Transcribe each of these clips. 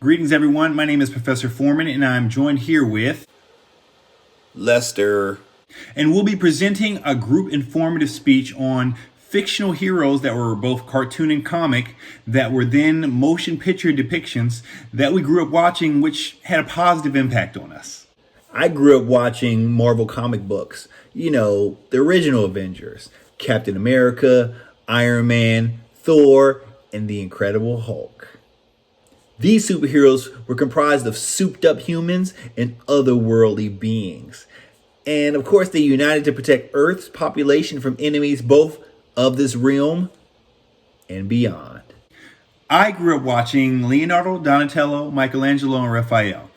Greetings, everyone. My name is Professor Foreman, and I'm joined here with Lester. and we'll be presenting a group informative speech on fictional heroes that were both cartoon and comic that were then motion picture depictions that we grew up watching, which had a positive impact on us. I grew up watching Marvel comic books. The original Avengers, Captain America, Iron Man, Thor, and the Incredible Hulk. These superheroes were comprised of souped up humans and otherworldly beings. And of course, they united to protect Earth's population from enemies both of this realm and beyond. I grew up watching Leonardo, Donatello, Michelangelo, and Raphael.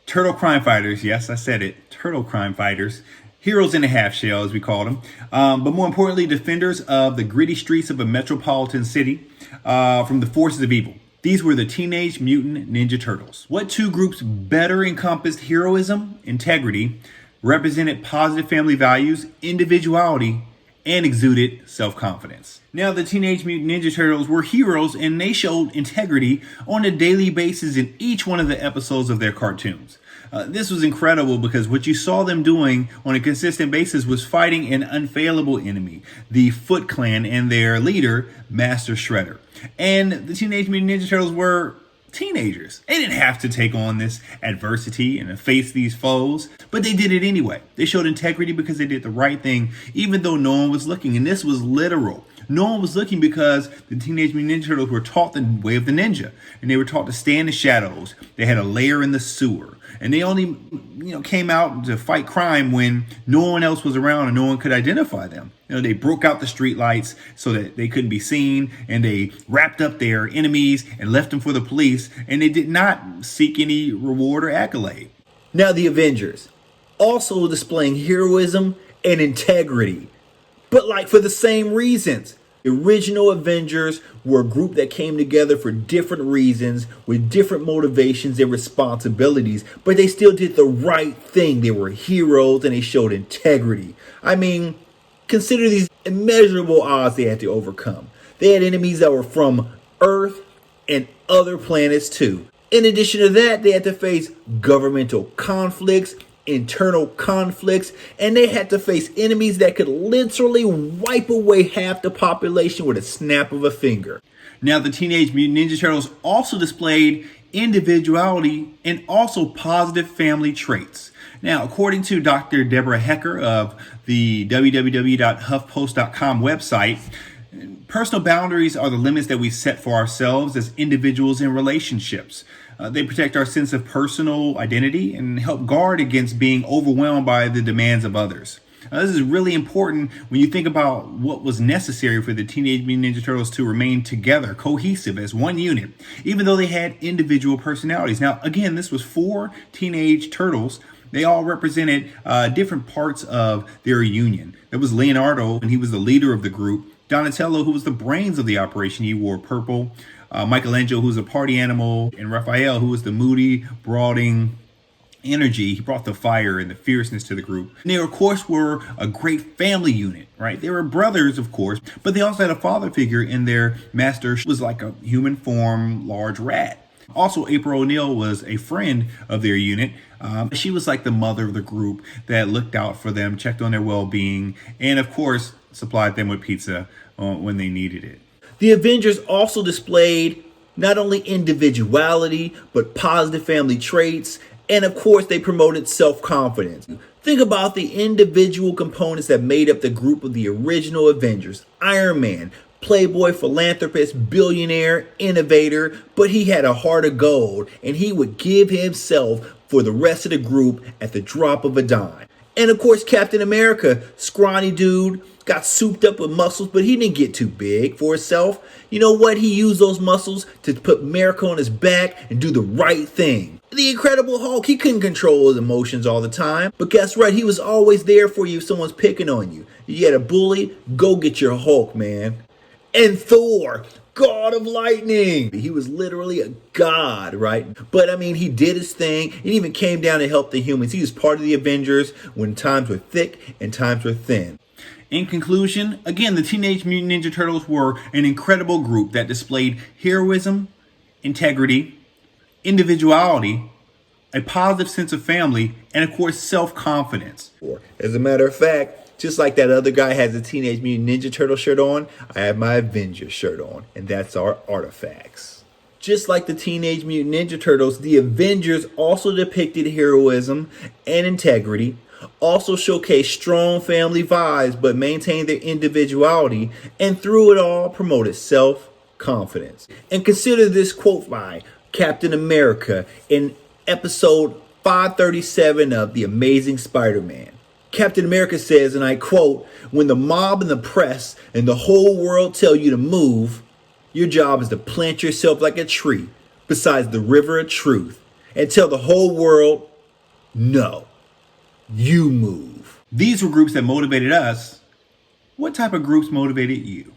Turtle crime fighters, yes, I said it, turtle crime fighters. Heroes in a half shell, as we called them. But more importantly, defenders of the gritty streets of a metropolitan city from the forces of evil. These were the Teenage Mutant Ninja Turtles. What two groups better encompassed heroism, integrity, represented positive family values, individuality, and exuded self-confidence. Now, the Teenage Mutant Ninja Turtles were heroes, and they showed integrity on a daily basis in each one of the episodes of their cartoons. This was incredible because what you saw them doing on a consistent basis was fighting an unfailable enemy, the Foot Clan, and their leader, Master Shredder. And the Teenage Mutant Ninja Turtles were teenagers. They didn't have to take on this adversity and face these foes, but they did it anyway. They showed integrity because they did the right thing, even though no one was looking. And this was literal. No one was looking because the Teenage Mutant Ninja Turtles were taught the way of the ninja, and they were taught to stay in the shadows. They had a lair in the sewer, and they only, came out to fight crime when no one else was around and no one could identify them. They broke out the street lights so that they couldn't be seen, and they wrapped up their enemies and left them for the police, and they did not seek any reward or accolade. Now, the Avengers, also displaying heroism and integrity, but for the same reasons. The original Avengers were a group that came together for different reasons, with different motivations and responsibilities, but they still did the right thing. They were heroes and they showed integrity. Consider these immeasurable odds they had to overcome. They had enemies that were from Earth and other planets too. In addition to that, they had to face governmental conflicts, internal conflicts, and they had to face enemies that could literally wipe away half the population with a snap of a finger. Now, the Teenage Mutant Ninja Turtles also displayed individuality and also positive family traits. Now, according to Dr. Deborah Hecker of the www.huffpost.com website, personal boundaries are the limits that we set for ourselves as individuals in relationships. They protect our sense of personal identity and help guard against being overwhelmed by the demands of others. This is really important when you think about what was necessary for the Teenage Mutant Ninja Turtles to remain together, cohesive as one unit, even though they had individual personalities. Now, again, this was 4 teenage turtles. They all represented different parts of their union. There was Leonardo, and he was the leader of the group. Donatello, who was the brains of the operation, he wore purple. Michelangelo, who was a party animal. And Raphael, who was the moody, brooding energy. He brought the fire and the fierceness to the group. And they, of course, were a great family unit, right? They were brothers, of course, but they also had a father figure in their master was like a human form, large rat. Also, April O'Neil was a friend of their unit. She was like the mother of the group that looked out for them, checked on their well-being, and of course, supplied them with pizza when they needed it. The Avengers also displayed not only individuality, but positive family traits, and of course, they promoted self-confidence. Think about the individual components that made up the group of the original Avengers. Iron Man, playboy, philanthropist, billionaire, innovator, but he had a heart of gold, and he would give himself for the rest of the group at the drop of a dime. And of course, Captain America, scrawny dude, got souped up with muscles, but he didn't get too big for himself. You know what? He used those muscles to put America on his back and do the right thing. The Incredible Hulk, he couldn't control his emotions all the time, but guess what? He was always there for you if someone's picking on you. You had a bully, go get your Hulk, man. And Thor, god of lightning. He was literally a god, right? But he did his thing. He even came down to help the humans. He was part of the Avengers when times were thick and times were thin. In conclusion, again, the Teenage Mutant Ninja Turtles were an incredible group that displayed heroism, integrity, individuality, a positive sense of family, and of course, self-confidence. As a matter of fact, just like that other guy has a Teenage Mutant Ninja Turtle shirt on, I have my Avengers shirt on, and that's our artifacts. Just like the Teenage Mutant Ninja Turtles, the Avengers also depicted heroism and integrity, also showcased strong family vibes but maintained their individuality, and through it all promoted self-confidence. And consider this quote by Captain America in episode 537 of The Amazing Spider-Man. Captain America says, and I quote, "When the mob and the press and the whole world tell you to move, your job is to plant yourself like a tree beside the river of truth and tell the whole world, no, you move." These were groups that motivated us. What type of groups motivated you?